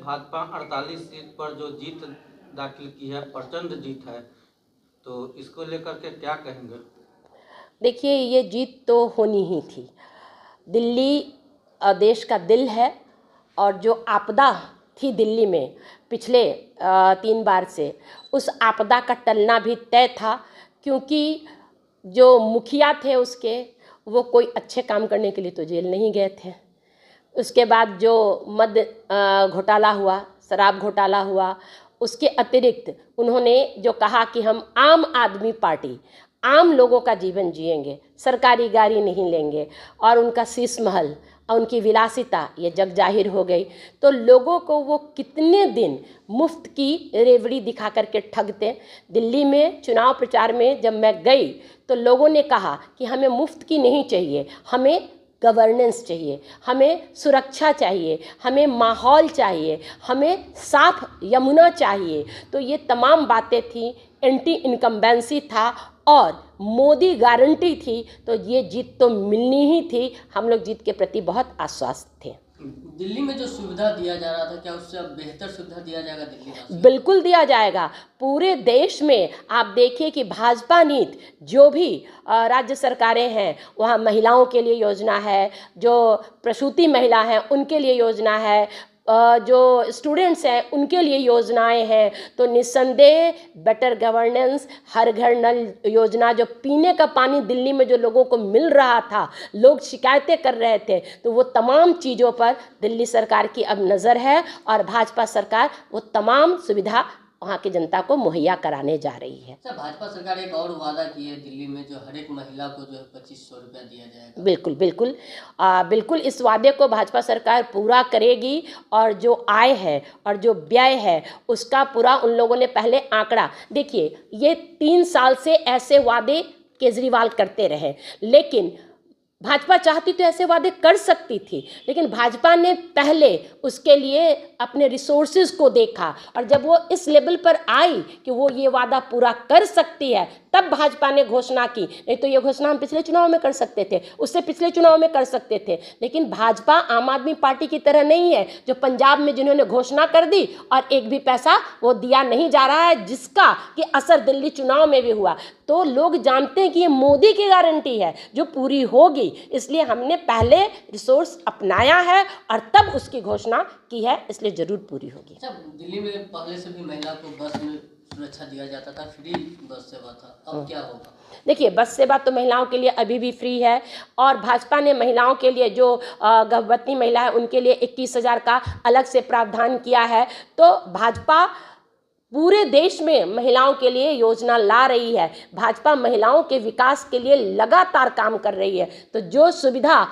Bhajpa 48 seat पर जो जीत दाखिल की है, प्रचंड जीत है, तो इसको लेकर के क्या कहेंगे? देखिए, ये जीत तो होनी ही थी। दिल्ली देश का दिल है, और जो आपदा थी दिल्ली में पिछले 3 बार से, उस आपदा का टलना भी तय था, क्योंकि जो मुखिया थे उसके, वो कोई अच्छे काम करने के लिए तो जेल नहीं गए थे। उसके बाद जो मद घोटाला हुआ, शराब घोटाला हुआ, उसके अतिरिक्त उन्होंने जो कहा कि हम आम आदमी पार्टी, आम लोगों का जीवन जिएंगे, सरकारी गाड़ी नहीं लेंगे, और उनका शीश महल और उनकी विलासिता ये जग जाहिर हो गई। तो लोगों को वो कितने दिन मुफ्त की रेवड़ी दिखा करके ठगते। दिल्ली में चुनाव प्रचार में जब मैं गई तो लोगों ने कहा कि हमें मुफ्त की नहीं चाहिए, हमें गवर्नेंस चाहिए, हमें सुरक्षा चाहिए, हमें माहौल चाहिए, हमें साफ यमुना चाहिए। तो ये तमाम बातें थी, एंटी इनकम्बेंसी था और मोदी गारंटी थी। तो ये जीत तो मिलनी ही थी। हम लोग जीत के प्रति बहुत आश्वस्त थे। दिल्ली में जो सुविधा दिया जा रहा था, क्या उससे अब बेहतर सुविधा दिया जाएगा दिल्ली वासियों को? बिल्कुल दिया जाएगा। पूरे देश में आप देखिए कि भाजपा नीति जो भी राज्य सरकारें हैं, वहाँ महिलाओं के लिए योजना है, जो प्रसूति महिला हैं उनके लिए योजना है, जो स्टूडेंट्स हैं उनके लिए योजनाएं हैं। तो निस्संदेह बेटर गवर्नेंस, हर घर नल योजना, जो पीने का पानी दिल्ली में जो लोगों को मिल रहा था, लोग शिकायतें कर रहे थे, तो वो तमाम चीज़ों पर दिल्ली सरकार की अब नज़र है, और भाजपा सरकार वो तमाम सुविधा वहाँ की जनता को मुहैया कराने जा रही है। सर, भाजपा सरकार एक और वादा की है दिल्ली में, जो हर एक महिला को जो है 2500 रुपया दिया जाएगा। बिल्कुल बिल्कुल बिल्कुल इस वादे को भाजपा सरकार पूरा करेगी, और जो आय है और जो व्यय है उसका पूरा उन लोगों ने पहले आंकड़ा। देखिए, ये 3 साल से ऐसे वादे केजरीवाल करते रहे, लेकिन भाजपा चाहती तो ऐसे वादे कर सकती थी, लेकिन भाजपा ने पहले उसके लिए अपने रिसोर्सेज को देखा, और जब वो इस लेवल पर आई कि वो ये वादा पूरा कर सकती है, तब भाजपा ने घोषणा की। नहीं तो ये घोषणा हम पिछले चुनाव में कर सकते थे, उससे पिछले चुनाव में कर सकते थे। लेकिन भाजपा आम आदमी पार्टी की तरह नहीं है, जो पंजाब में जिन्होंने घोषणा कर दी और एक भी पैसा वो दिया नहीं जा रहा है, जिसका कि असर दिल्ली चुनाव में भी हुआ। तो लोग जानते हैं कि ये मोदी की गारंटी है जो पूरी होगी, इसलिए हमने पहले रिसोर्स अपनाया है और तब उसकी घोषणा की है, इसलिए जरूर पूरी होगी। अच्छा, दिल्ली में पहले से भी महिला को बस में सुरक्षा दिया जाता था, फ्री बस सेवा था, अब क्या होगा? देखिए, बस सेवा तो महिलाओं के लिए अभी भी फ्री है, और भाजपा ने महिलाओं के लिए, जो गर्भवती महिला है उनके लिए 21,000 का अलग से प्रावधान किया है। तो भाजपा पूरे देश में महिलाओं के लिए योजना ला रही है। भाजपा महिलाओं के विकास के लिए लगातार काम कर रही है। तो जो सुविधा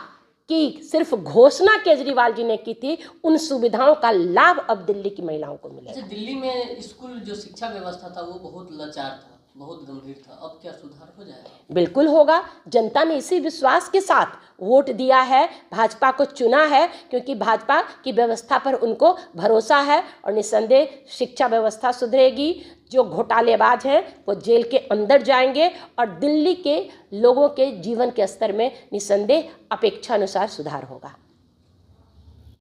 की सिर्फ घोषणा केजरीवाल जी ने की थी, उन सुविधाओं का लाभ अब दिल्ली की महिलाओं को मिलेगा। अच्छा, दिल्ली में स्कूल जो शिक्षा व्यवस्था था वो बहुत लाचार था, बहुत गंभीर था, अब क्या सुधार हो जाएगा? बिल्कुल होगा। जनता ने इसी विश्वास के साथ वोट दिया है, भाजपा को चुना है, क्योंकि भाजपा की व्यवस्था पर उनको भरोसा है, और निस्संदेह शिक्षा व्यवस्था सुधरेगी। जो घोटालेबाज हैं वो जेल के अंदर जाएंगे, और दिल्ली के लोगों के जीवन के स्तर में निस्संदेह अपेक्षा अनुसार सुधार होगा।